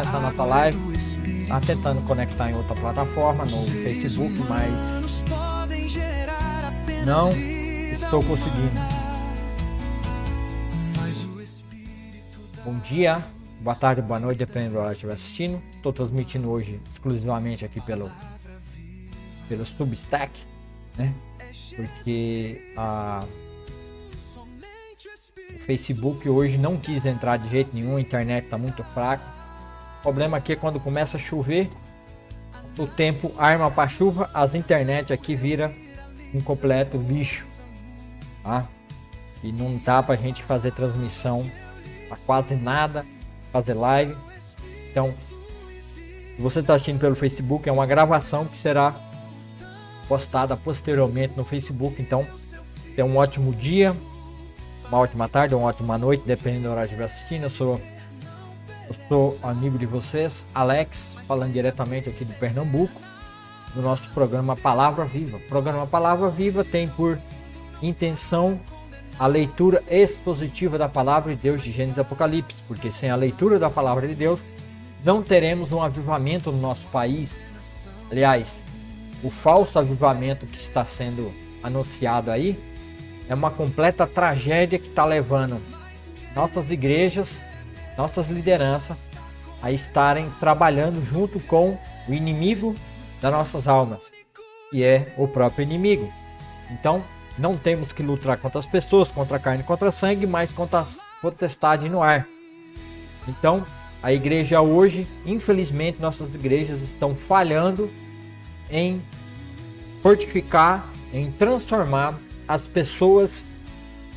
começar nossa live. Tá tentando conectar em outra plataforma, no Facebook, mas não estou conseguindo. Bom dia, boa tarde, boa noite, dependendo do horário que estiver assistindo. Estou transmitindo hoje exclusivamente aqui pelo Substack, né? Porque o Facebook hoje não quis entrar de jeito nenhum, a internet está muito fraca. O problema aqui é quando começa a chover, o tempo arma para chuva, as internet aqui vira um completo lixo, tá? E não dá pra gente fazer transmissão a quase nada, fazer live. Então, se você está assistindo pelo Facebook, é uma gravação que será postada posteriormente no Facebook. Então, tenha um ótimo dia, uma ótima tarde, uma ótima noite, dependendo do horário que estiver assistindo. Eu sou amigo de vocês, Alex, falando diretamente aqui de Pernambuco, do nosso programa Palavra Viva. O programa Palavra Viva tem por intenção a leitura expositiva da Palavra de Deus de Gênesis e Apocalipse, porque sem a leitura da Palavra de Deus não teremos um avivamento no nosso país. Aliás, o falso avivamento que está sendo anunciado aí é uma completa tragédia que está levando nossas igrejas, nossas lideranças a estarem trabalhando junto com o inimigo das nossas almas, que é o próprio inimigo. Então, não temos que lutar contra as pessoas, contra a carne e contra a sangue, mas contra as potestades no ar. Então, a igreja hoje, infelizmente, nossas igrejas estão falhando em fortificar, em transformar as pessoas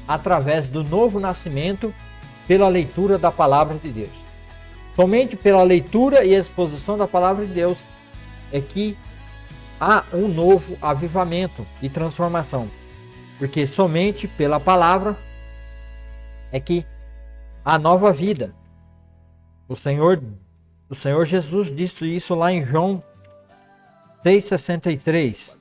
através do novo nascimento pela leitura da palavra de Deus. Somente pela leitura e exposição da palavra de Deus é que há um novo avivamento e transformação. Porque somente pela palavra é que há nova vida. O Senhor Jesus disse isso lá em João 6,63.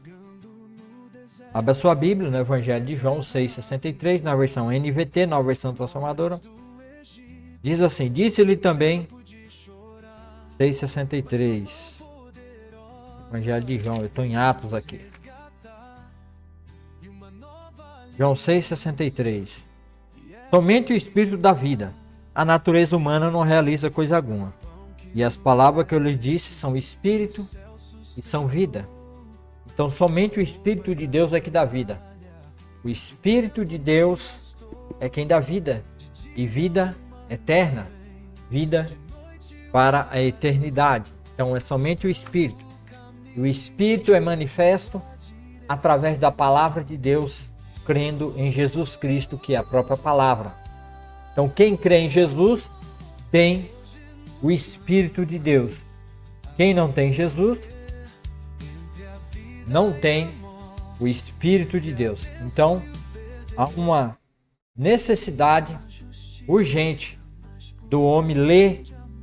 Abra sua Bíblia no Evangelho de João 6,63, na versão NVT, na versão transformadora. Diz assim: disse-lhe também, 6,63. Evangelho de João, eu estou em Atos aqui. João 6,63. Somente o Espírito dá vida. A natureza humana não realiza coisa alguma. E as palavras que eu lhe disse são Espírito e são vida. Então somente o Espírito de Deus é que dá vida. O Espírito de Deus é quem dá vida. E vida eterna. Vida para a eternidade. Então é somente o Espírito. E o Espírito é manifesto através da palavra de Deus, crendo em Jesus Cristo, que é a própria palavra. Então quem crê em Jesus tem o Espírito de Deus. Quem não tem Jesus não tem o Espírito de Deus. Então há uma necessidade urgente do homem ler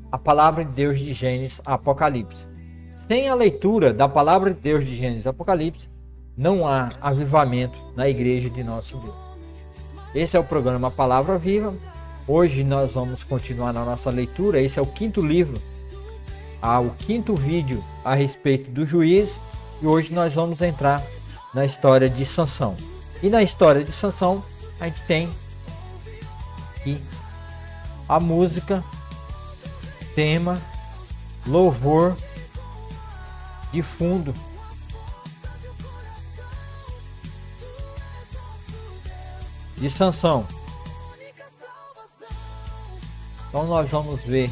a palavra de Deus de Gênesis a Apocalipse. Sem a leitura da palavra de Deus de Gênesis e Apocalipse, não há avivamento na igreja de nosso Deus. Esse é o programa Palavra Viva. Hoje nós vamos continuar na nossa leitura. Esse é o quinto livro, o quinto vídeo a respeito do juiz. E hoje nós vamos entrar na história de Sansão. E na história de Sansão, a gente tem aqui a música, tema, louvor de fundo. De Sansão. Então nós vamos ver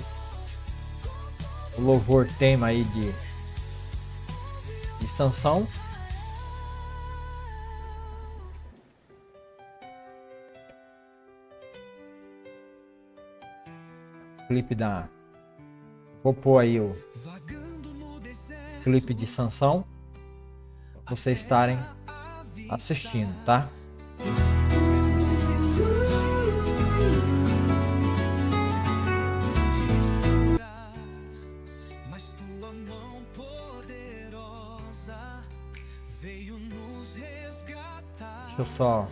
o louvor tema aí de Sansão. Clipe vou pôr aí o clipe de Sansão para vocês estarem assistindo, tá? Deixa eu só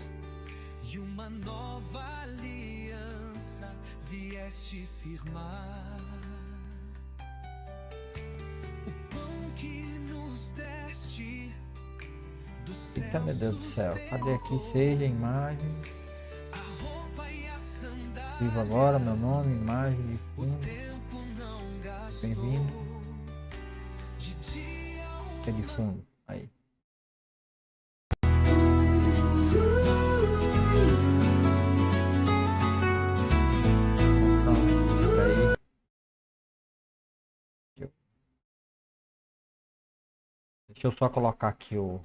Eita, meu Deus do céu. Cadê aqui? Seja imagem. Viva agora, meu nome, imagem de fundo. Bem-vindo. É de fundo. Aí. Aí. Deixa eu só colocar aqui o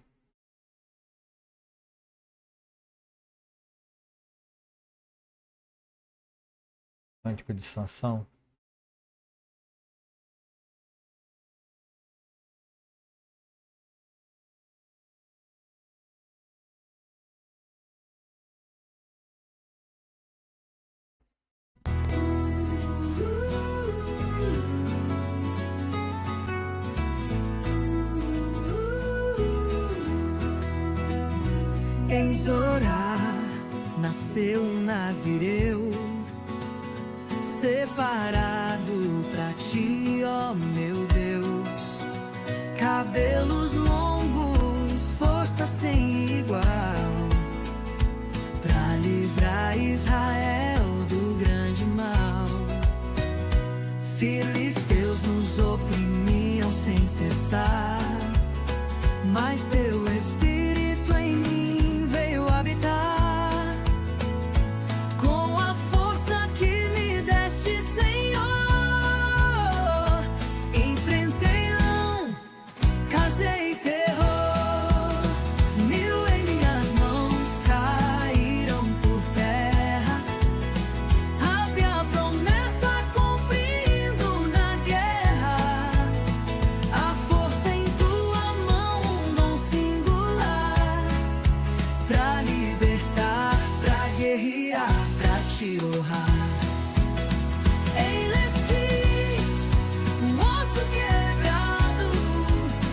cântico de Sansão. Em Zorá nasceu um nazireu, separado pra ti, ó meu Deus. Cabelos longos, força sem igual, pra livrar Israel do grande mal. Filisteus nos oprimiam sem cessar, mas teu Espírito em mim veio habitar. Com a força que me deste, Senhor, enfrentei leão, casei terror. 1000 em minhas mãos caíram por terra. Havia promessa cumprindo na guerra. A força em tua mão, um dom singular, pra libertar, pra guerrear, pra te honrar. Enleci, um osso quebrado,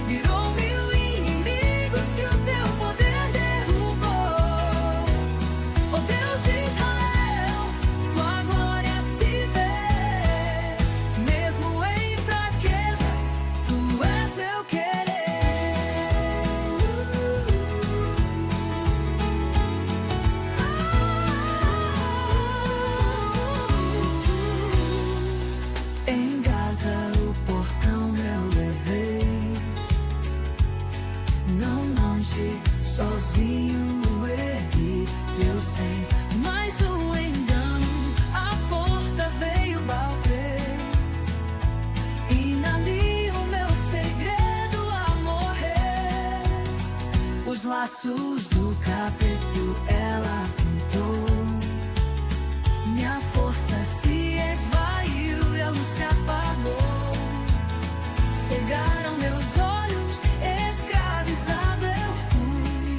virou 1000 inimigos que o teu poder derrubou. Ó Deus de Israel, tua glória se vê, mesmo em fraquezas, tu és meu querer. Em Gaza o portão eu levei, não longe, sozinho ergui, eu sei. Mas o engano, a porta veio bater, e ali o meu segredo a morrer. Os laços do capeta ela pintou, minha força se esvaiu e a luz se apagou. Cegaram meus olhos, escravizado eu fui.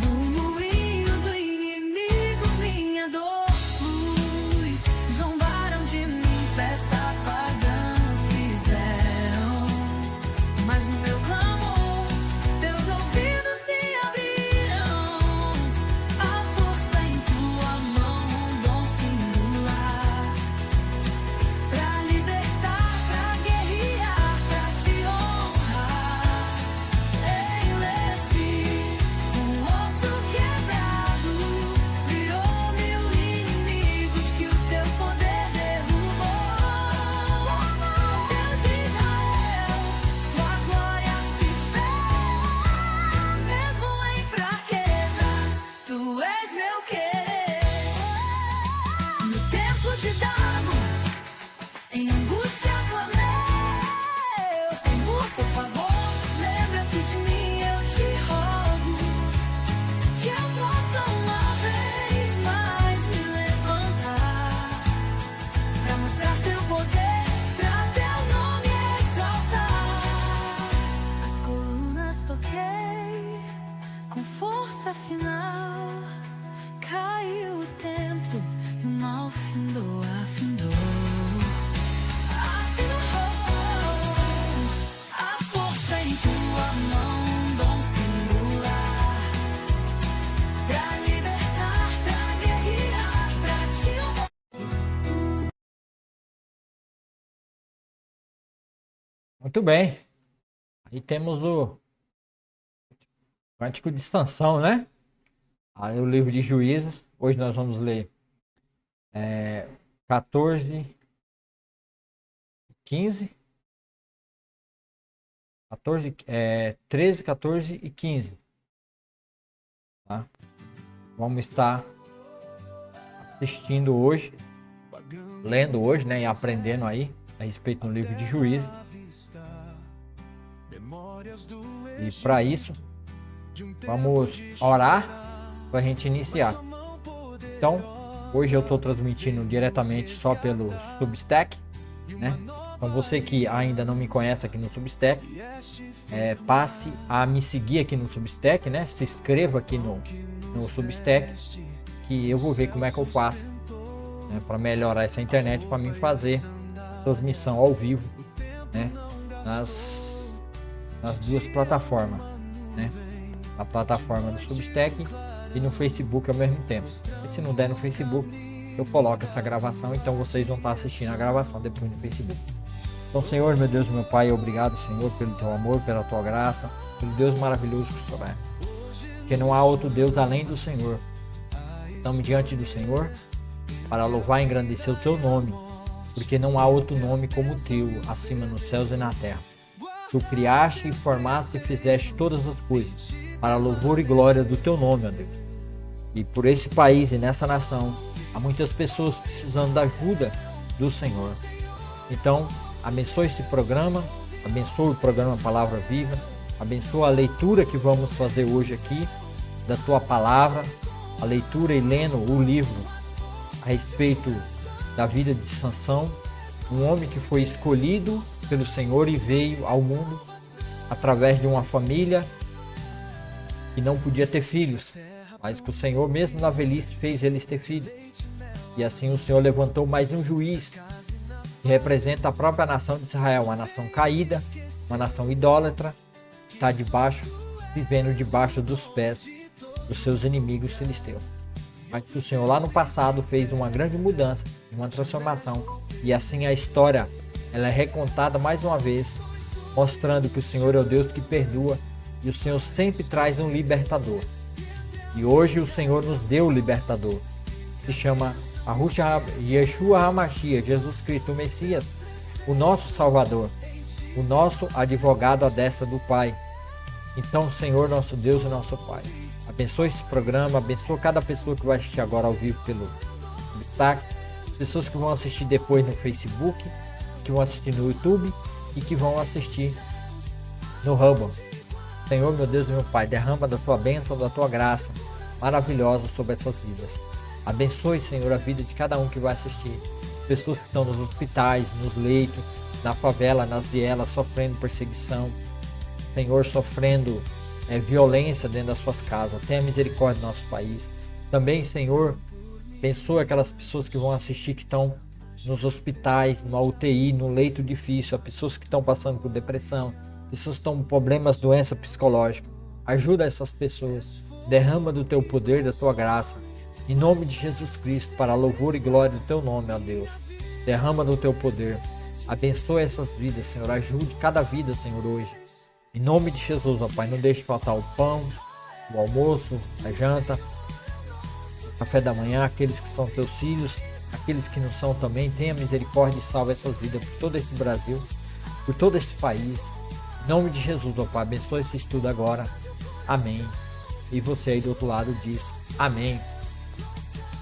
No moinho do inimigo minha dor flui. Zombaram de mim, festa pagã fizeram, mas no meu clamor teus ouvidos se abriram. A força em tua mão, um dom singular, pra libertar, pra guerrear, pra te honrar. Enleci, um osso quebrado, virou 1000 inimigos que o teu poder derrubou. Deus de Israel, tua glória se vê, mesmo em fraquezas, tu és meu querer. No tempo de Dago, em angústia clamei, Senhor, por favor, lembra-te de mim, eu te rogo, que eu possa uma vez mais me levantar, pra mostrar teu poder, pra teu nome exaltar. As colunas toquei, com força final, caiu o tempo e o mal findou, afindou. A força em tua mão, um dom singular, pra libertar, pra guerrear, pra te honrar. Muito bem. Aí temos Cântico de Sansão, né? Aí o livro de Juízes. Hoje nós vamos ler 14, 15, 14, 13, 14 e 15. Tá? Vamos estar assistindo hoje, lendo hoje, né? E aprendendo aí a respeito do livro de Juízes. E para isso, vamos orar para a gente iniciar. Então, hoje eu estou transmitindo diretamente só pelo Substack, né? Então você que ainda não me conhece aqui no Substack, passe a me seguir aqui no Substack, né? Se inscreva aqui no Substack, que eu vou ver como é que eu faço, né, para melhorar essa internet, para mim fazer transmissão ao vivo, né? Nas duas plataformas, né? A plataforma do Substack e no Facebook ao mesmo tempo. E se não der no Facebook, eu coloco essa gravação, então vocês vão estar assistindo a gravação depois no Facebook. Então, Senhor, meu Deus, meu Pai, obrigado, Senhor, pelo teu amor, pela tua graça, pelo Deus maravilhoso que o Senhor é. Porque não há outro Deus além do Senhor. Estamos diante do Senhor para louvar e engrandecer o teu nome, porque não há outro nome como o teu, acima nos céus e na terra. Tu criaste e formaste e fizeste todas as coisas para louvor e glória do teu nome, ó Deus. E por esse país e nessa nação, há muitas pessoas precisando da ajuda do Senhor. Então, abençoa este programa, abençoa o programa Palavra Viva, abençoa a leitura que vamos fazer hoje aqui, da tua palavra, a leitura e lendo o livro a respeito da vida de Sansão, um homem que foi escolhido pelo Senhor e veio ao mundo através de uma família que não podia ter filhos, mas que o Senhor mesmo na velhice fez eles ter filhos. E assim o Senhor levantou mais um juiz que representa a própria nação de Israel, uma nação caída, uma nação idólatra, que está vivendo debaixo dos pés dos seus inimigos filisteus. Mas que o Senhor lá no passado fez uma grande mudança, uma transformação, e assim a história ela é recontada mais uma vez, mostrando que o Senhor é o Deus que perdoa e o Senhor sempre traz um libertador. E hoje o Senhor nos deu o libertador, se chama Yeshua HaMashiach, Jesus Cristo, o Messias, o nosso Salvador, o nosso advogado à destra do Pai. Então, Senhor, nosso Deus e nosso Pai, abençoa esse programa, abençoa cada pessoa que vai assistir agora ao vivo pelo Substack, pessoas que vão assistir depois no Facebook, que vão assistir no YouTube e que vão assistir no Rumble. Senhor, meu Deus e meu Pai, derrama da tua bênção, da tua graça maravilhosa sobre essas vidas. Abençoe, Senhor, a vida de cada um que vai assistir. Pessoas que estão nos hospitais, nos leitos, na favela, nas vielas, sofrendo perseguição. Senhor, sofrendo violência dentro das suas casas. Tenha misericórdia do nosso país. Também, Senhor, abençoe aquelas pessoas que vão assistir, que estão nos hospitais, no UTI, no leito difícil. As pessoas que estão passando por depressão, pessoas que estão com problemas, doença psicológica. Ajuda essas pessoas. Derrama do teu poder, da tua graça. Em nome de Jesus Cristo, para louvor e glória do teu nome, ó Deus. Derrama do teu poder. Abençoa essas vidas, Senhor. Ajude cada vida, Senhor, hoje. Em nome de Jesus, ó Pai. Não deixe faltar o pão, o almoço, a janta, o café da manhã. Aqueles que são teus filhos, aqueles que não são também. Tenha misericórdia e salve essas vidas por todo esse Brasil, por todo esse país. Em nome de Jesus, ó Pai. Abençoa esse estudo agora. Amém. E você aí do outro lado diz amém.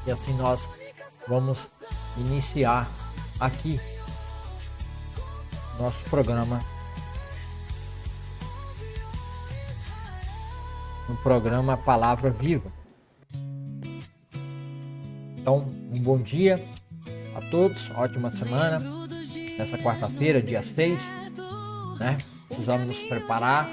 E assim nós vamos iniciar aqui nosso programa, no programa Palavra Viva. Então, um bom dia a todos, ótima semana, nessa quarta-feira, dia 6, né? Precisamos nos preparar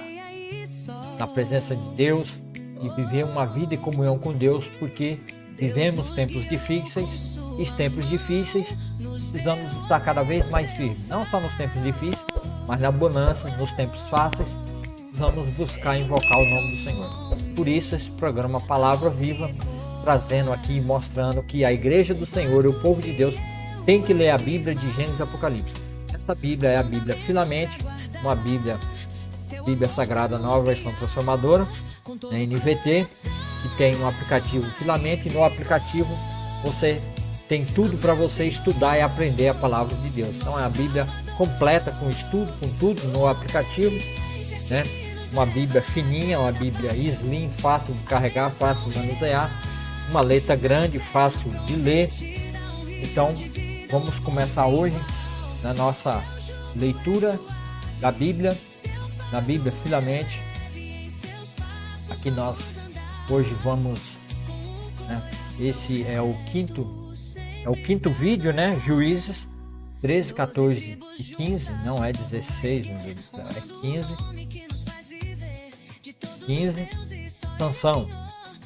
na presença de Deus e viver uma vida em comunhão com Deus, porque vivemos tempos difíceis, e os tempos difíceis precisamos estar cada vez mais firmes, não só nos tempos difíceis, mas na bonança, nos tempos fáceis, precisamos buscar e invocar o nome do Senhor. Por isso esse programa Palavra Viva, trazendo aqui, mostrando que a igreja do Senhor e o povo de Deus tem que ler a Bíblia de Gênesis e Apocalipse. Essa Bíblia é a Bíblia Filamente, uma Bíblia Sagrada Nova Versão Transformadora, na NVT, que tem um aplicativo Filamente, e no aplicativo você tem tudo para você estudar e aprender a palavra de Deus. Então é a Bíblia completa, com estudo, com tudo no aplicativo, né? Uma Bíblia fininha, uma Bíblia slim, fácil de carregar, fácil de manusear, uma letra grande, fácil de ler. Então vamos começar hoje na nossa leitura da Bíblia Filamente. Aqui nós hoje vamos, né? Esse é o quinto vídeo, né? Juízes 13, 14 e 15, não é 16, meu Deus do céu, é 15. Sansão,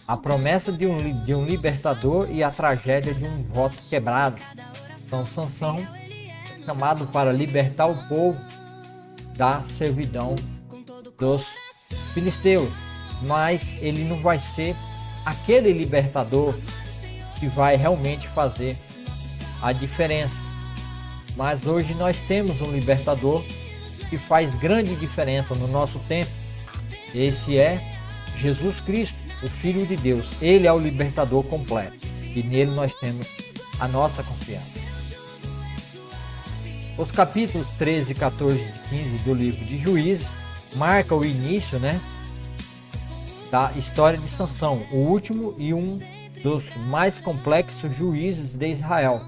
a promessa de um libertador e a tragédia de um voto quebrado. Então Sansão é chamado para libertar o povo da servidão dos filisteus, mas ele não vai ser aquele libertador que vai realmente fazer a diferença. Mas hoje nós temos um libertador que faz grande diferença no nosso tempo. Esse é Jesus Cristo, o Filho de Deus. Ele é o libertador completo e nele nós temos a nossa confiança. Os capítulos 13, 14 e 15 do livro de Juízes marcam o início, né, da história de Sansão, o último e um dos mais complexos juízes de Israel.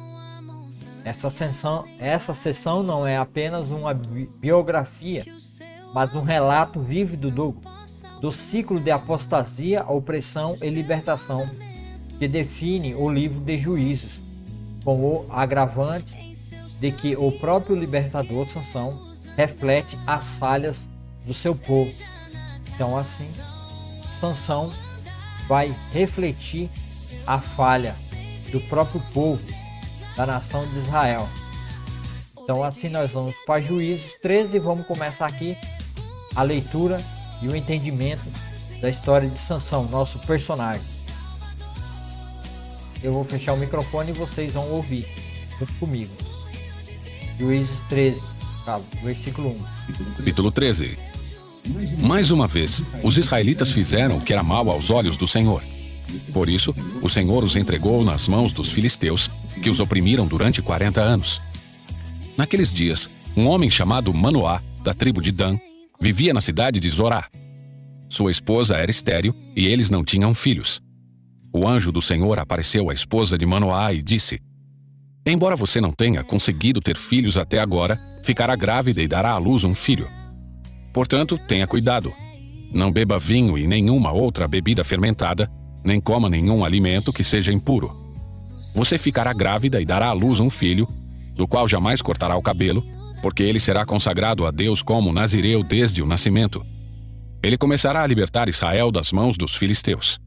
Essa sessão não é apenas uma biografia, mas um relato vívido do ciclo de apostasia, opressão e libertação que define o livro de Juízes, com o agravante de que o próprio libertador Sansão reflete as falhas do seu povo. Então assim, Sansão vai refletir a falha do próprio povo da nação de Israel. Então assim nós vamos para Juízes 13 e vamos começar aqui a leitura e o entendimento da história de Sansão, nosso personagem. Eu vou fechar o microfone e vocês vão ouvir junto comigo. Juízes 13, versículo 1. Capítulo 13. Mais uma vez, os israelitas fizeram o que era mal aos olhos do Senhor. Por isso, o Senhor os entregou nas mãos dos filisteus, que os oprimiram durante 40 anos. Naqueles dias, um homem chamado Manoá, da tribo de Dan, vivia na cidade de Zorá. Sua esposa era estéril e eles não tinham filhos. O anjo do Senhor apareceu à esposa de Manoá e disse: Embora você não tenha conseguido ter filhos até agora, ficará grávida e dará à luz um filho. Portanto, tenha cuidado. Não beba vinho e nenhuma outra bebida fermentada, nem coma nenhum alimento que seja impuro. Você ficará grávida e dará à luz um filho, do qual jamais cortará o cabelo, porque ele será consagrado a Deus como nazireu desde o nascimento. Ele começará a libertar Israel das mãos dos filisteus.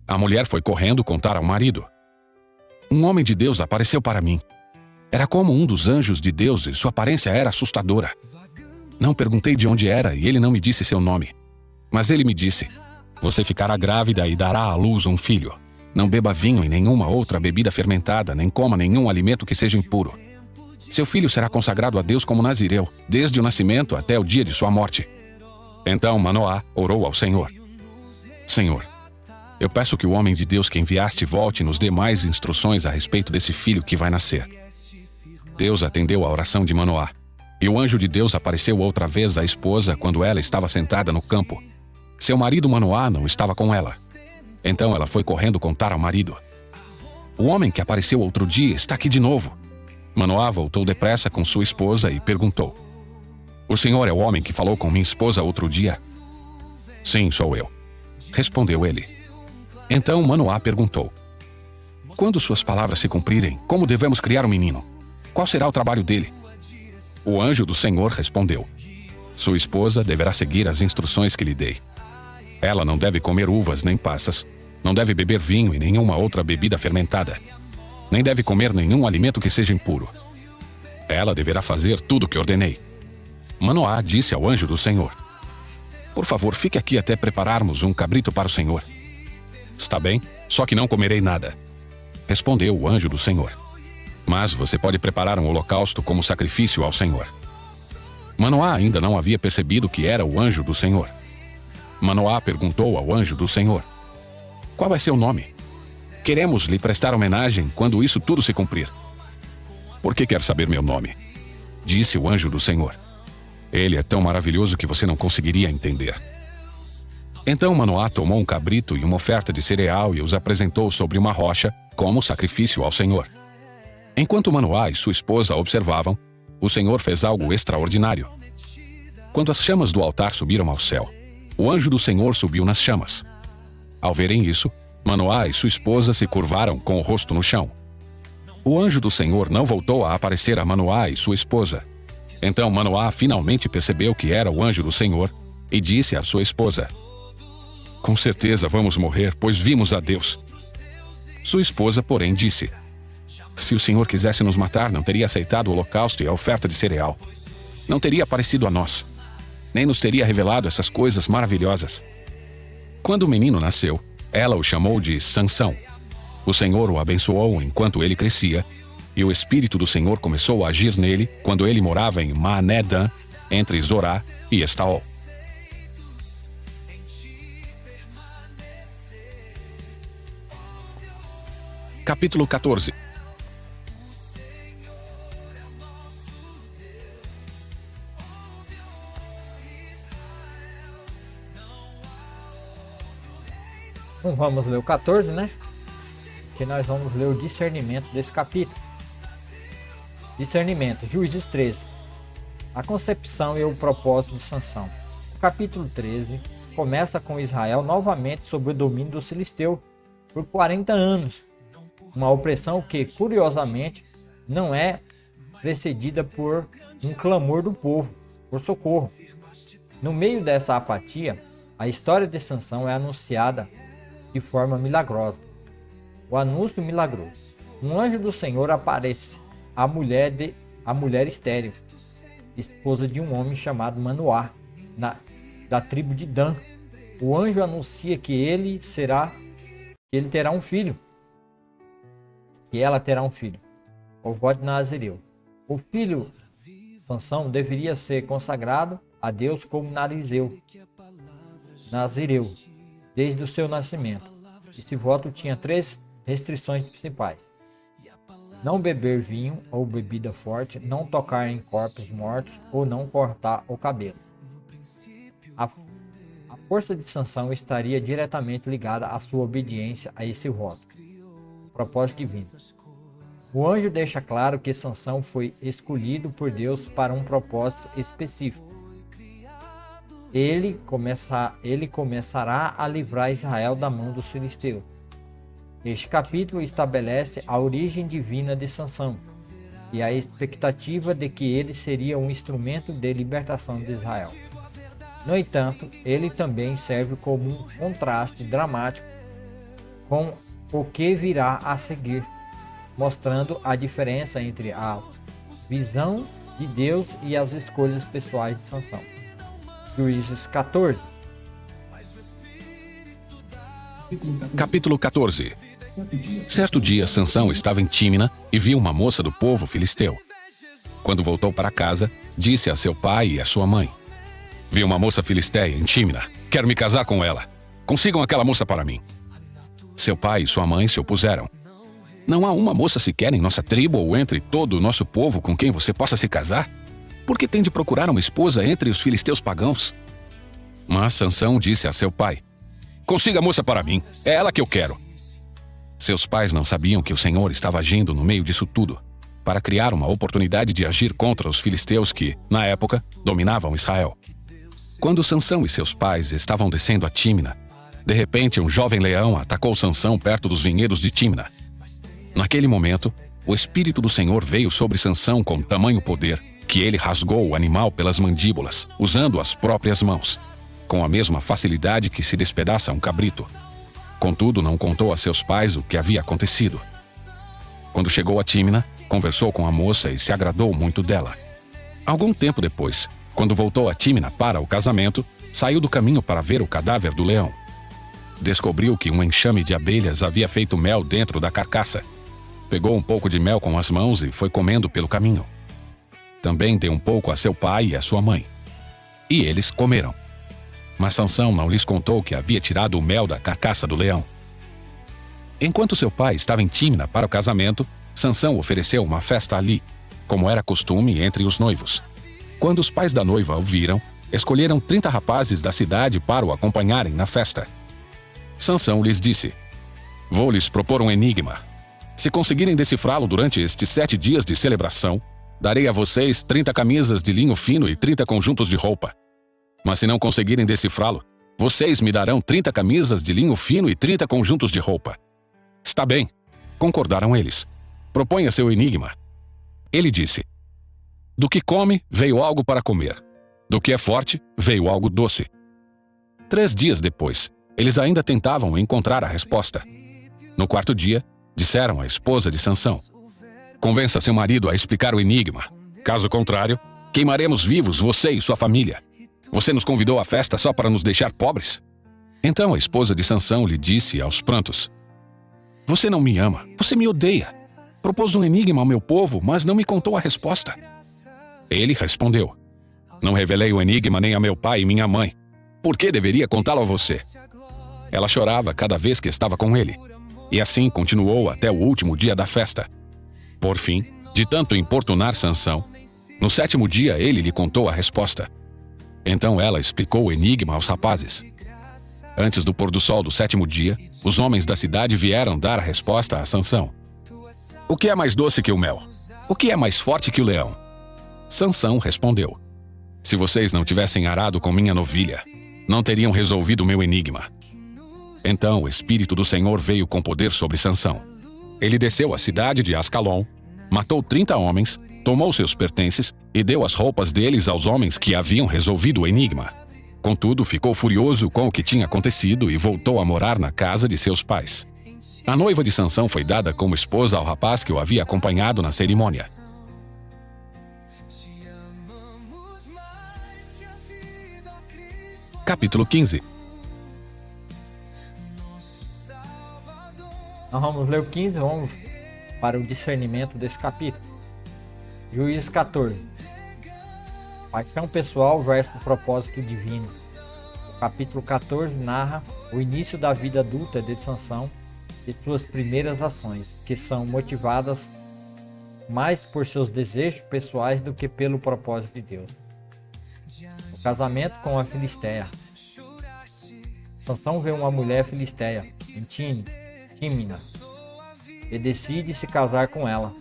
A mulher foi correndo contar ao marido. Um homem de Deus apareceu para mim. Era como um dos anjos de Deus e sua aparência era assustadora. Não perguntei de onde era e ele não me disse seu nome. Mas ele me disse: Você ficará grávida e dará à luz um filho. Não beba vinho e nenhuma outra bebida fermentada, nem coma nenhum alimento que seja impuro. Seu filho será consagrado a Deus como nazireu, desde o nascimento até o dia de sua morte. Então Manoá orou ao Senhor: Senhor, eu peço que o homem de Deus que enviaste volte e nos dê mais instruções a respeito desse filho que vai nascer. Deus atendeu a oração de Manoá, e o anjo de Deus apareceu outra vez à esposa quando ela estava sentada no campo. Seu marido Manoá não estava com ela. Então ela foi correndo contar ao marido. O homem que apareceu outro dia está aqui de novo. Manoá voltou depressa com sua esposa e perguntou: O senhor é o homem que falou com minha esposa outro dia? Sim, sou eu, respondeu ele. Então Manoá perguntou: Quando suas palavras se cumprirem, como devemos criar um menino? Qual será o trabalho dele? O anjo do Senhor respondeu: Sua esposa deverá seguir as instruções que lhe dei. Ela não deve comer uvas nem passas, não deve beber vinho e nenhuma outra bebida fermentada, nem deve comer nenhum alimento que seja impuro. Ela deverá fazer tudo o que ordenei. Manoá disse ao anjo do Senhor: Por favor, fique aqui até prepararmos um cabrito para o Senhor. Está bem, só que não comerei nada, respondeu o anjo do Senhor. Mas você pode preparar um holocausto como sacrifício ao Senhor. Manoá ainda não havia percebido que era o anjo do Senhor. Manoá perguntou ao anjo do Senhor: qual é seu nome? Queremos lhe prestar homenagem quando isso tudo se cumprir. Por que quer saber meu nome? Disse o anjo do Senhor. Ele é tão maravilhoso que você não conseguiria entender. Então Manoá tomou um cabrito e uma oferta de cereal e os apresentou sobre uma rocha como sacrifício ao Senhor. Enquanto Manoá e sua esposa observavam, o Senhor fez algo extraordinário. Quando as chamas do altar subiram ao céu, o anjo do Senhor subiu nas chamas. Ao verem isso, Manoá e sua esposa se curvaram com o rosto no chão. O anjo do Senhor não voltou a aparecer a Manoá e sua esposa. Então Manoá finalmente percebeu que era o anjo do Senhor e disse à sua esposa: com certeza vamos morrer, pois vimos a Deus. Sua esposa, porém, disse: se o Senhor quisesse nos matar, não teria aceitado o holocausto e a oferta de cereal. Não teria aparecido a nós, nem nos teria revelado essas coisas maravilhosas. Quando o menino nasceu, ela o chamou de Sansão. O Senhor o abençoou enquanto ele crescia, e o Espírito do Senhor começou a agir nele quando ele morava em Maané-Dan, entre Zorá e Estaol. Capítulo 14. Não vamos ler o 14, né? Que nós vamos ler o discernimento desse capítulo. Discernimento, Juízes 13. A concepção e o propósito de Sansão. O capítulo 13 começa com Israel novamente sob o domínio dos filisteus por 40 anos. Uma opressão que, curiosamente, não é precedida por um clamor do povo por socorro. No meio dessa apatia, a história de Sansão é anunciada de forma milagrosa. O anúncio milagroso. Um anjo do Senhor aparece à mulher estéril, esposa de um homem chamado Manoá, da tribo de Dan. O anjo anuncia que ele terá um filho. Que ela terá um filho, o voto de Nazireu. O filho, Sansão, deveria ser consagrado a Deus como Nazireu, desde o seu nascimento. Esse voto tinha 3 restrições principais: não beber vinho ou bebida forte, não tocar em corpos mortos ou não cortar o cabelo. A força de Sansão estaria diretamente ligada à sua obediência a esse voto. Propósito divino. O anjo deixa claro que Sansão foi escolhido por Deus para um propósito específico. Ele começará a livrar Israel da mão dos filisteus. Este capítulo estabelece a origem divina de Sansão e a expectativa de que ele seria um instrumento de libertação de Israel. No entanto, ele também serve como um contraste dramático com o que virá a seguir, mostrando a diferença entre a visão de Deus e as escolhas pessoais de Sansão. Juízes 14. Capítulo 14. Certo dia, Sansão estava em Tímina e viu uma moça do povo filisteu. Quando voltou para casa, disse a seu pai e a sua mãe: vi uma moça filisteia em Tímina, quero me casar com ela. Consigam aquela moça para mim. Seu pai e sua mãe se opuseram. Não há uma moça sequer em nossa tribo ou entre todo o nosso povo com quem você possa se casar? Por que tem de procurar uma esposa entre os filisteus pagãos? Mas Sansão disse a seu pai: consiga a moça para mim, é ela que eu quero. Seus pais não sabiam que o Senhor estava agindo no meio disso tudo, para criar uma oportunidade de agir contra os filisteus que, na época, dominavam Israel. Quando Sansão e seus pais estavam descendo a Tímina, de repente um jovem leão atacou Sansão perto dos vinhedos de Tímina. Naquele momento, o Espírito do Senhor veio sobre Sansão com tamanho poder que ele rasgou o animal pelas mandíbulas, usando as próprias mãos, com a mesma facilidade que se despedaça um cabrito. Contudo, não contou a seus pais o que havia acontecido. Quando chegou a Tímina, conversou com a moça e se agradou muito dela. Algum tempo depois, quando voltou a Tímina para o casamento, saiu do caminho para ver o cadáver do leão. Descobriu que um enxame de abelhas havia feito mel dentro da carcaça. Pegou um pouco de mel com as mãos e foi comendo pelo caminho. Também deu um pouco a seu pai e a sua mãe. E eles comeram. Mas Sansão não lhes contou que havia tirado o mel da carcaça do leão. Enquanto seu pai estava em Tímina para o casamento, Sansão ofereceu uma festa ali, como era costume entre os noivos. Quando os pais da noiva o viram, escolheram 30 rapazes da cidade para o acompanharem na festa. Sansão lhes disse: "Vou lhes propor um enigma. Se conseguirem decifrá-lo durante estes 7 dias de celebração, darei a vocês 30 camisas de linho fino e 30 conjuntos de roupa. Mas se não conseguirem decifrá-lo, vocês me darão 30 camisas de linho fino e 30 conjuntos de roupa." "Está bem", concordaram eles. "Proponha seu enigma." Ele disse: "Do que come, veio algo para comer. Do que é forte, veio algo doce." 3 dias depois, eles ainda tentavam encontrar a resposta. No 4º dia, disseram à esposa de Sansão: "Convença seu marido a explicar o enigma. Caso contrário, queimaremos vivos você e sua família. Você nos convidou à festa só para nos deixar pobres?" Então a esposa de Sansão lhe disse aos prantos: "Você não me ama, você me odeia. Propôs um enigma ao meu povo, mas não me contou a resposta." Ele respondeu: "Não revelei o enigma nem a meu pai e minha mãe. Por que deveria contá-lo a você?" Ela chorava cada vez que estava com ele, e assim continuou até o último dia da festa. Por fim, de tanto importunar Sansão, no 7º dia ele lhe contou a resposta. Então ela explicou o enigma aos rapazes. Antes do pôr do sol do 7º dia, os homens da cidade vieram dar a resposta a Sansão. "O que é mais doce que o mel? O que é mais forte que o leão?" Sansão respondeu: "Se vocês não tivessem arado com minha novilha, não teriam resolvido o meu enigma." Então o Espírito do Senhor veio com poder sobre Sansão. Ele desceu à cidade de Ascalon, matou 30 homens, tomou seus pertences e deu as roupas deles aos homens que haviam resolvido o enigma. Contudo, ficou furioso com o que tinha acontecido e voltou a morar na casa de seus pais. A noiva de Sansão foi dada como esposa ao rapaz que o havia acompanhado na cerimônia. Capítulo 15. Nós vamos ler o 15, vamos para o discernimento desse capítulo. Juízes 14. Paixão pessoal versus propósito divino. O capítulo 14 narra o início da vida adulta de Sansão e suas primeiras ações, que são motivadas mais por seus desejos pessoais do que pelo propósito de Deus. O casamento com a Filisteia. Sansão vê uma mulher filisteia em Tímina e decide se casar com ela,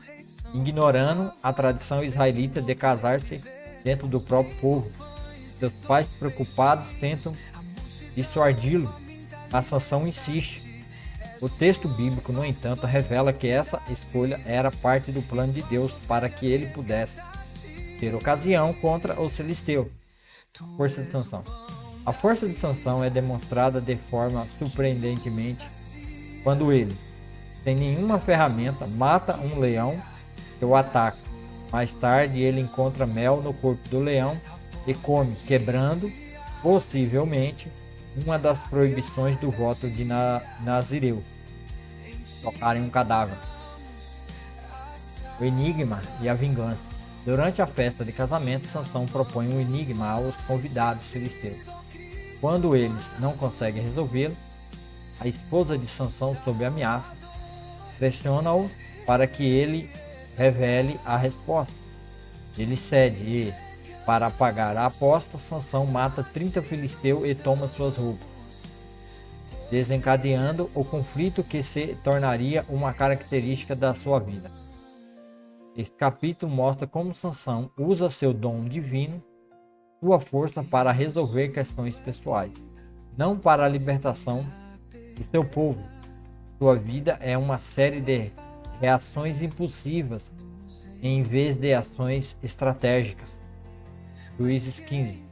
ignorando a tradição israelita de casar-se dentro do próprio povo. Seus pais, preocupados, tentam dissuadi-lo, mas Sansão insiste. O texto bíblico, no entanto, revela que essa escolha era parte do plano de Deus para que ele pudesse ter ocasião contra os filisteus. Força de Sansão. A força de Sansão é demonstrada de forma surpreendentemente quando ele, sem nenhuma ferramenta, mata um leão que o ataca. Mais tarde, ele encontra mel no corpo do leão e come, quebrando, possivelmente, uma das proibições do voto de Nazireu: tocar em um cadáver. O enigma e a vingança. Durante a festa de casamento, Sansão propõe um enigma aos convidados filisteus. Quando eles não conseguem resolvê-lo, a esposa de Sansão, sob ameaça, pressiona-o para que ele revele a resposta. Ele cede e, para pagar a aposta, Sansão mata 30 filisteus e toma suas roupas, desencadeando o conflito que se tornaria uma característica da sua vida. Este capítulo mostra como Sansão usa seu dom divino, sua força, para resolver questões pessoais, não para a libertação do seu povo. Sua vida é uma série de reações impulsivas em vez de ações estratégicas. Juízes 15.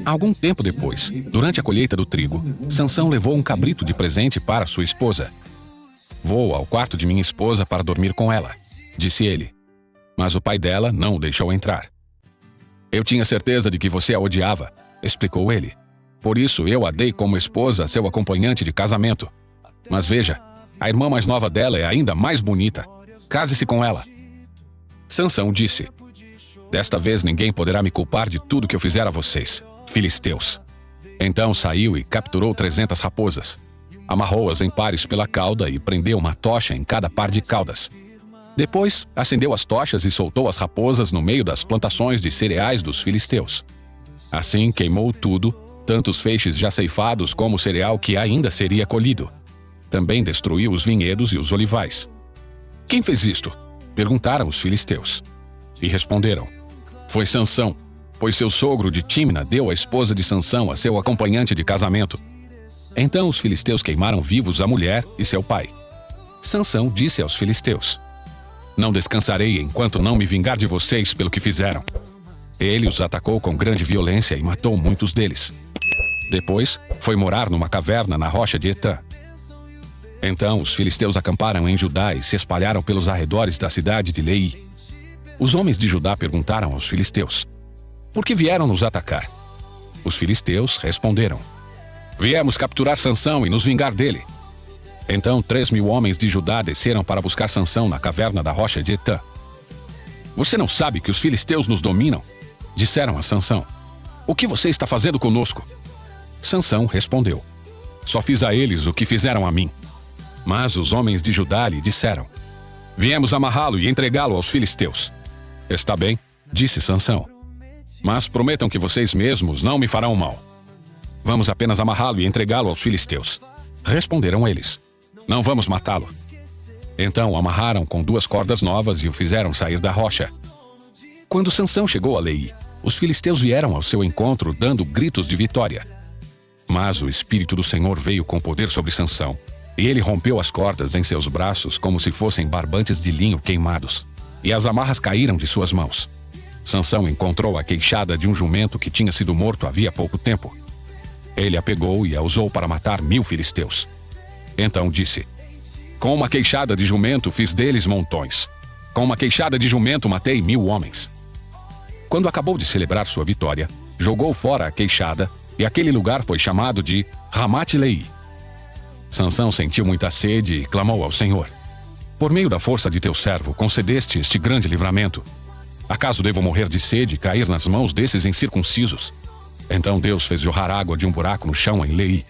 Algum tempo depois, durante a colheita do trigo, Sansão levou um cabrito de presente para sua esposa. "Vou ao quarto de minha esposa para dormir com ela", disse ele. Mas o pai dela não o deixou entrar. "Eu tinha certeza de que você a odiava", explicou ele. "Por isso eu a dei como esposa a seu acompanhante de casamento. Mas veja, a irmã mais nova dela é ainda mais bonita. Case-se com ela." Sansão disse: Desta vez ninguém poderá me culpar de tudo que eu fizer a vocês, filisteus. Então saiu e capturou 300 raposas. Amarrou-as em pares pela cauda e prendeu uma tocha em cada par de caudas. Depois, acendeu as tochas e soltou as raposas no meio das plantações de cereais dos filisteus. Assim queimou tudo, tanto os feixes já ceifados como o cereal que ainda seria colhido. Também destruiu os vinhedos e os olivais. Quem fez isto? Perguntaram os filisteus. E responderam: Foi Sansão, pois seu sogro de Tímna deu a esposa de Sansão a seu acompanhante de casamento. Então os filisteus queimaram vivos a mulher e seu pai. Sansão disse aos filisteus: Não descansarei enquanto não me vingar de vocês pelo que fizeram. Ele os atacou com grande violência e matou muitos deles. Depois, foi morar numa caverna na rocha de Etã. Então os filisteus acamparam em Judá e se espalharam pelos arredores da cidade de Lei. Os homens de Judá perguntaram aos filisteus: Por que vieram nos atacar? Os filisteus responderam: Viemos capturar Sansão e nos vingar dele. Então 3.000 homens de Judá desceram para buscar Sansão na caverna da rocha de Etã. Você não sabe que os filisteus nos dominam? Disseram a Sansão: O que você está fazendo conosco? Sansão respondeu: Só fiz a eles o que fizeram a mim. Mas os homens de Judá lhe disseram: Viemos amarrá-lo e entregá-lo aos filisteus. Está bem, disse Sansão, mas prometam que vocês mesmos não me farão mal. Vamos apenas amarrá-lo e entregá-lo aos filisteus. Responderam eles: Não vamos matá-lo. Então amarraram com 2 cordas novas e o fizeram sair da rocha. Quando Sansão chegou a Lei, os filisteus vieram ao seu encontro dando gritos de vitória. Mas o Espírito do Senhor veio com poder sobre Sansão, e ele rompeu as cordas em seus braços como se fossem barbantes de linho queimados, e as amarras caíram de suas mãos. Sansão encontrou a queixada de um jumento que tinha sido morto havia pouco tempo. Ele a pegou e a usou para matar 1.000 filisteus. Então disse: Com uma queixada de jumento fiz deles montões. Com uma queixada de jumento matei 1.000 homens. Quando acabou de celebrar sua vitória, jogou fora a queixada, e aquele lugar foi chamado de Ramat-Leí. Sansão sentiu muita sede e clamou ao Senhor: Por meio da força de teu servo, concedeste este grande livramento. Acaso devo morrer de sede e cair nas mãos desses incircuncisos? Então Deus fez jorrar água de um buraco no chão em Leí.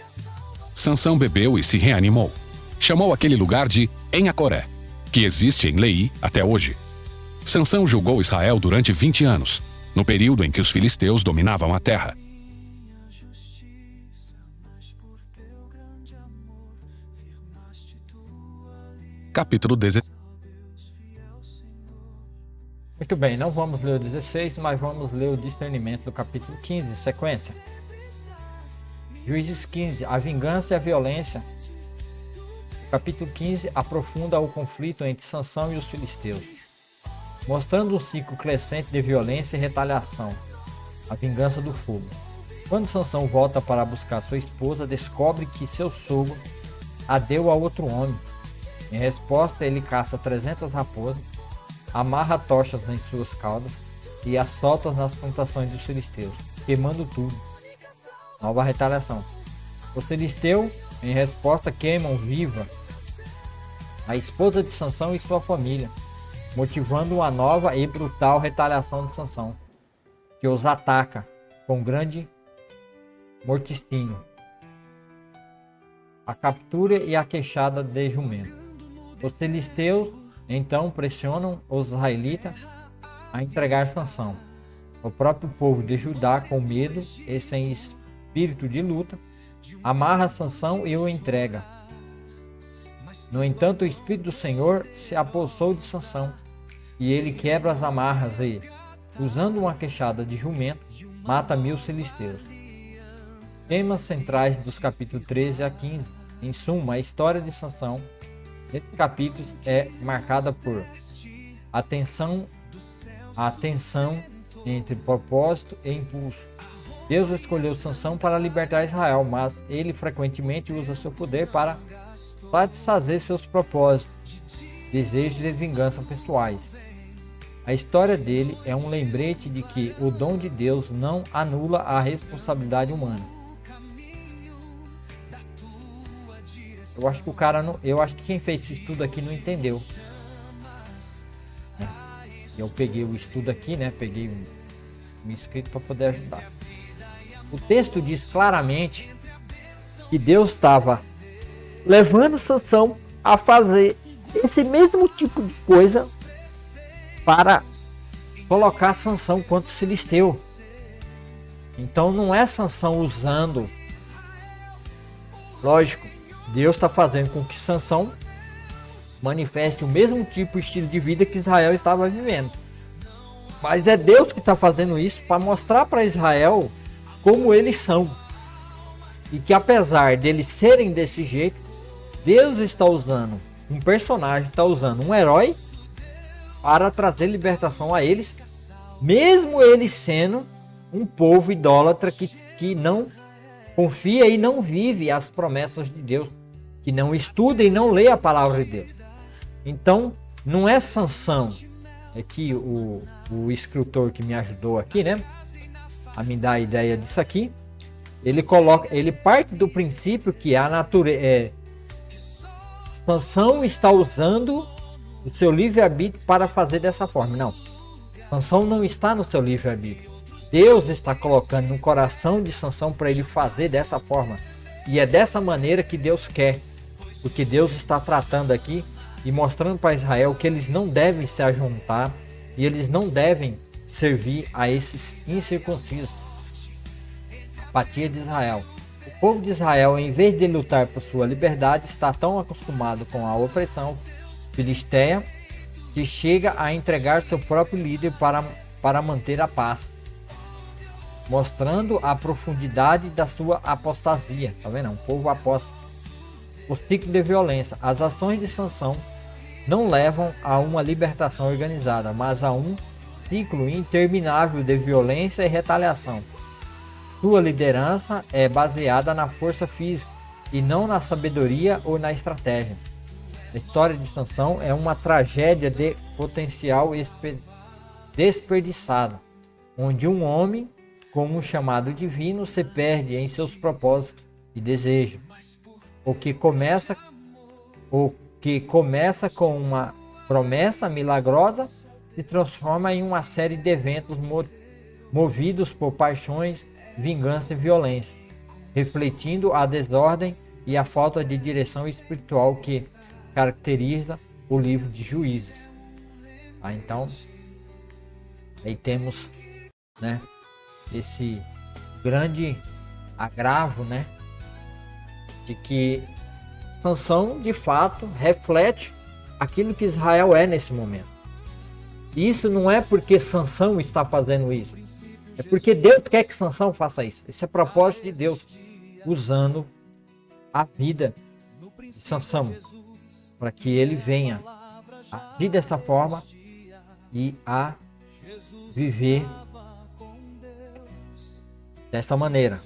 Sansão bebeu e se reanimou. Chamou aquele lugar de Em-Acoré, que existe em Leí até hoje. Sansão julgou Israel durante 20 anos, no período em que os filisteus dominavam a terra. Capítulo 16. Muito bem, não vamos ler o 16, mas vamos ler o discernimento do capítulo 15, sequência. Juízes 15, a vingança e a violência. O capítulo 15 aprofunda o conflito entre Sansão e os filisteus, mostrando um ciclo crescente de violência e retaliação, a vingança do fogo. Quando Sansão volta para buscar sua esposa, descobre que seu sogro a deu a outro homem. Em resposta, ele caça 300 raposas, amarra tochas em suas caudas e as solta nas plantações dos filisteus, queimando tudo. Nova retaliação. Os filisteus, em resposta, queimam viva a esposa de Sansão e sua família, motivando uma nova e brutal retaliação de Sansão, que os ataca com grande morticínio. A captura e a queixada de jumento. Os filisteus então pressionam os israelitas a entregar Sansão. O próprio povo de Judá, com medo e sem espírito de luta, amarra Sansão e o entrega. No entanto, o Espírito do Senhor se apossou de Sansão, e ele quebra as amarras e, usando uma queixada de jumento, mata 1.000 filisteus. Temas centrais dos capítulos 13 a 15. Em suma, a história de Sansão nesse capítulo é marcada por a tensão entre propósito e impulso. Deus escolheu Sansão para libertar Israel, mas ele frequentemente usa seu poder para satisfazer seus propósitos, desejos de vingança pessoais. A história dele é um lembrete de que o dom de Deus não anula a responsabilidade humana. Eu acho que quem fez isso tudo aqui não entendeu. Eu peguei o estudo aqui, né? Peguei um escrito para poder ajudar. O texto diz claramente que Deus estava levando Sansão a fazer esse mesmo tipo de coisa para colocar Sansão contra o filisteu. Então não é Sansão usando. Lógico, Deus está fazendo com que Sansão manifeste o mesmo tipo de estilo de vida que Israel estava vivendo. Mas é Deus que está fazendo isso para mostrar para Israel como eles são. E que apesar deles serem desse jeito, Deus está usando um personagem, está usando um herói para trazer libertação a eles, mesmo eles sendo um povo idólatra que não confia e não vive as promessas de Deus, que não estuda e não lê a palavra de Deus. Então, não é Sansão, é que o escritor que me ajudou aqui, né, a me dar a ideia disso aqui, ele parte do princípio que a natureza, Sansão está usando o seu livre-arbítrio para fazer dessa forma. Não, Sansão não está no seu livre-arbítrio. Deus está colocando no coração de Sansão para ele fazer dessa forma. E é dessa maneira que Deus quer. Porque Deus está tratando aqui e mostrando para Israel que eles não devem se ajuntar e eles não devem servir a esses incircuncisos. Apatia de Israel. O povo de Israel, em vez de lutar por sua liberdade, está tão acostumado com a opressão filisteia que chega a entregar seu próprio líder para manter a paz, mostrando a profundidade da sua apostasia. Tá vendo? Um povo apóstata. O ciclo de violência. As ações de Sansão não levam a uma libertação organizada, mas a um ciclo interminável de violência e retaliação. Sua liderança é baseada na força física e não na sabedoria ou na estratégia. A história de Sansão é uma tragédia de potencial desperdiçado, onde um homem com um chamado divino se perde em seus propósitos e desejos. O que começa com uma promessa milagrosa se transforma em uma série de eventos movidos por paixões, vingança e violência, refletindo a desordem e a falta de direção espiritual que caracteriza o livro de Juízes. Então, aí temos, né, esse grande agravo, né, de que Sansão de fato reflete aquilo que Israel é nesse momento. Isso não é porque Sansão está fazendo isso, é porque Deus quer que Sansão faça isso. Esse é o propósito de Deus, usando a vida de Sansão para que ele venha a agir dessa forma e a viver dessa maneira.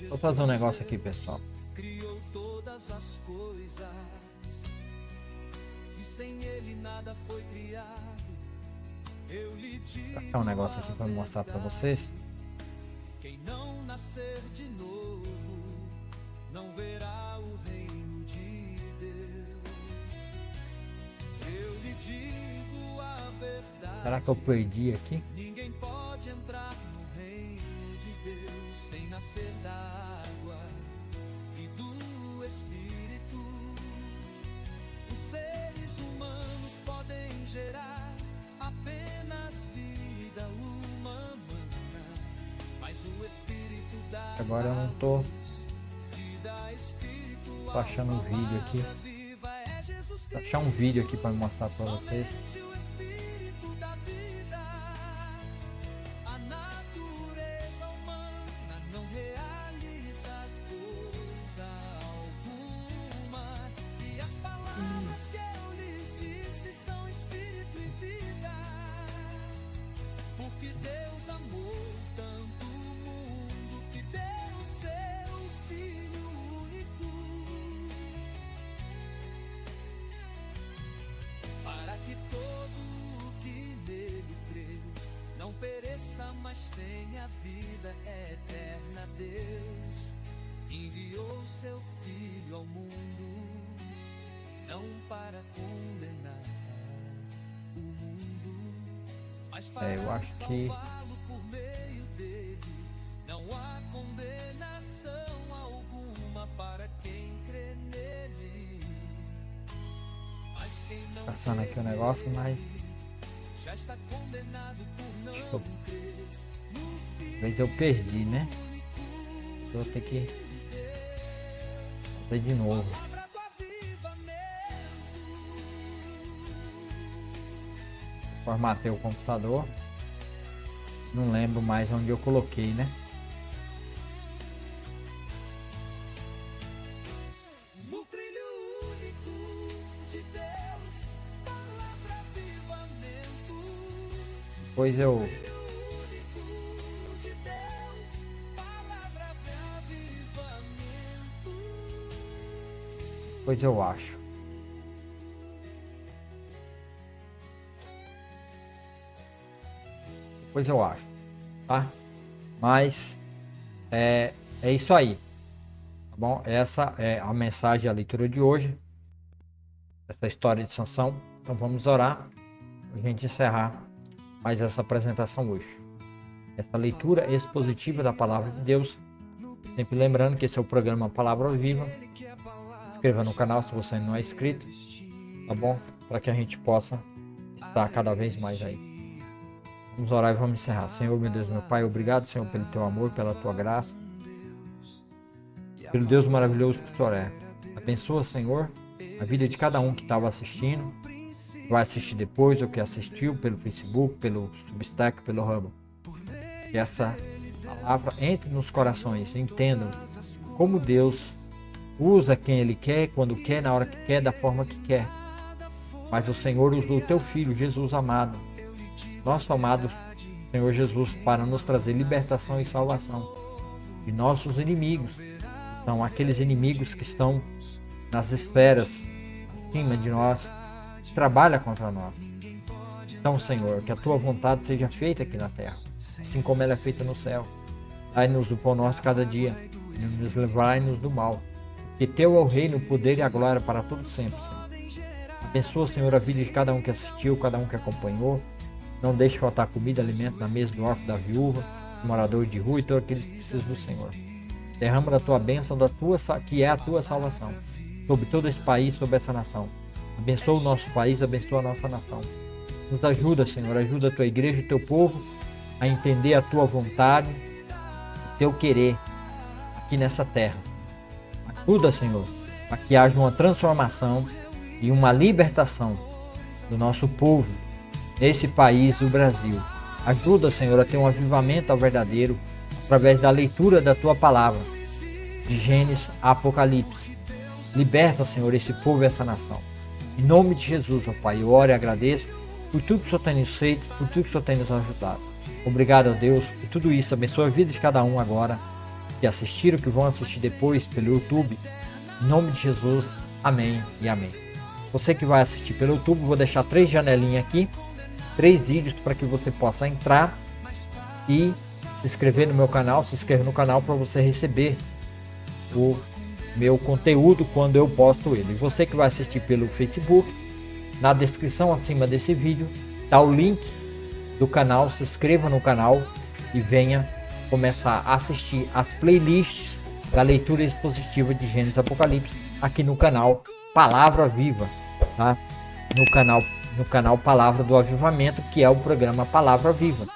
Vou fazer um negócio aqui, pessoal. Criou todas as coisas, e sem ele nada foi criado. Eu lhe digo, vou um negócio aqui para mostrar para vocês. Quem não nascer de novo não verá o reino de Deus. Eu lhe digo a verdade. Será que eu perdi aqui? Ninguém pode entrar no reino de Deus sem nascer da água e do Espírito. Os seres humanos podem gerar apenas vida humana, mas o Espírito dá. Agora eu não tô achando um vídeo aqui. Vou achar um vídeo aqui para mostrar para vocês. Mas tenha vida eterna. Deus enviou seu filho ao mundo, não para condenar o mundo, mas para Eu acho que salvá-lo por meio dele. Não há condenação alguma para quem crê nele. Mas quem não passando aqui o negócio, mas já está condenado por acho que não crer. talvez eu perdi, né? Vou ter que fazer de novo. Palavra do avivamento. Formatei o computador. Não lembro mais onde eu coloquei, né? No trilho único de Deus, palavra avivamento. Depois eu Único de Deus, palavra avivamento. acho. Depois eu acho, tá? Mas é isso aí, tá bom? Essa é a mensagem, a leitura de hoje, essa história de Sansão. Então vamos orar para a gente encerrar mais essa apresentação hoje. Essa leitura expositiva da Palavra de Deus. Sempre lembrando que esse é o programa Palavra Viva. Se inscreva no canal se você não é inscrito, tá bom? Para que a gente possa estar cada vez mais aí. Vamos orar e vamos encerrar. Senhor, meu Deus, meu Pai, obrigado, Senhor, pelo teu amor, pela tua graça, pelo Deus maravilhoso que o Senhor é. Abençoa, Senhor, a vida de cada um que estava assistindo, que vai assistir depois, ou que assistiu pelo Facebook, pelo Substack, pelo Hubble. Que essa palavra entre nos corações, entendam como Deus usa quem Ele quer, quando quer, na hora que quer, da forma que quer. Mas o Senhor usou o teu Filho, Jesus amado, nosso amado Senhor Jesus, para nos trazer libertação e salvação de nossos inimigos. São aqueles inimigos que estão nas esferas acima de nós, que trabalham contra nós. Então, Senhor, que a tua vontade seja feita aqui na terra, assim como ela é feita no céu. Dai-nos o pão nosso cada dia, e nos livrai-nos do mal. Que teu é o reino, o poder e a glória para todos sempre, Senhor. Abençoa, Senhor, a vida de cada um que assistiu, cada um que acompanhou. Não deixe faltar comida, alimento na mesa do órfão, da viúva, do morador de rua e todos aqueles que precisam do Senhor. Derrama da tua bênção, que é a tua salvação, sobre todo esse país, sobre essa nação. Abençoa o nosso país, abençoa a nossa nação. Nos ajuda, Senhor, ajuda a tua igreja e o teu povo a entender a tua vontade, o teu querer aqui nessa terra. Ajuda, Senhor, para que haja uma transformação e uma libertação do nosso povo nesse país, o Brasil. Ajuda, Senhor, a ter um avivamento ao verdadeiro através da leitura da tua palavra, de Gênesis a Apocalipse. Liberta, Senhor, esse povo e essa nação. Em nome de Jesus, ó Pai, eu oro e agradeço por tudo que o Senhor tem nos feito, por tudo que o Senhor tem nos ajudado. Obrigado a Deus por tudo isso. Abençoa a vida de cada um agora que assistiram, que vão assistir depois pelo YouTube. Em nome de Jesus, amém e amém. Você que vai assistir pelo YouTube, vou deixar 3 janelinhas aqui, 3 vídeos para que você possa entrar e se inscrever no meu canal. Se inscreve no canal para você receber o meu conteúdo quando eu posto ele. E você que vai assistir pelo Facebook, na descrição acima desse vídeo está o link do canal. Se inscreva no canal e venha começar a assistir as playlists da leitura expositiva de Gênesis Apocalipse aqui no canal Palavra Viva, tá? No canal Palavra do Avivamento, que é o programa Palavra Viva.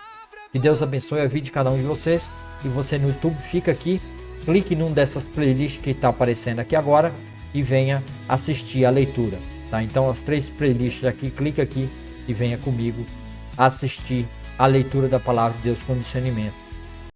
Que Deus abençoe a vida de cada um de vocês. E você no YouTube fica aqui, clique num dessas playlists que está aparecendo aqui agora e venha assistir a leitura, tá? Então as 3 playlists aqui, clique aqui e venha comigo assistir a leitura da Palavra de Deus com discernimento.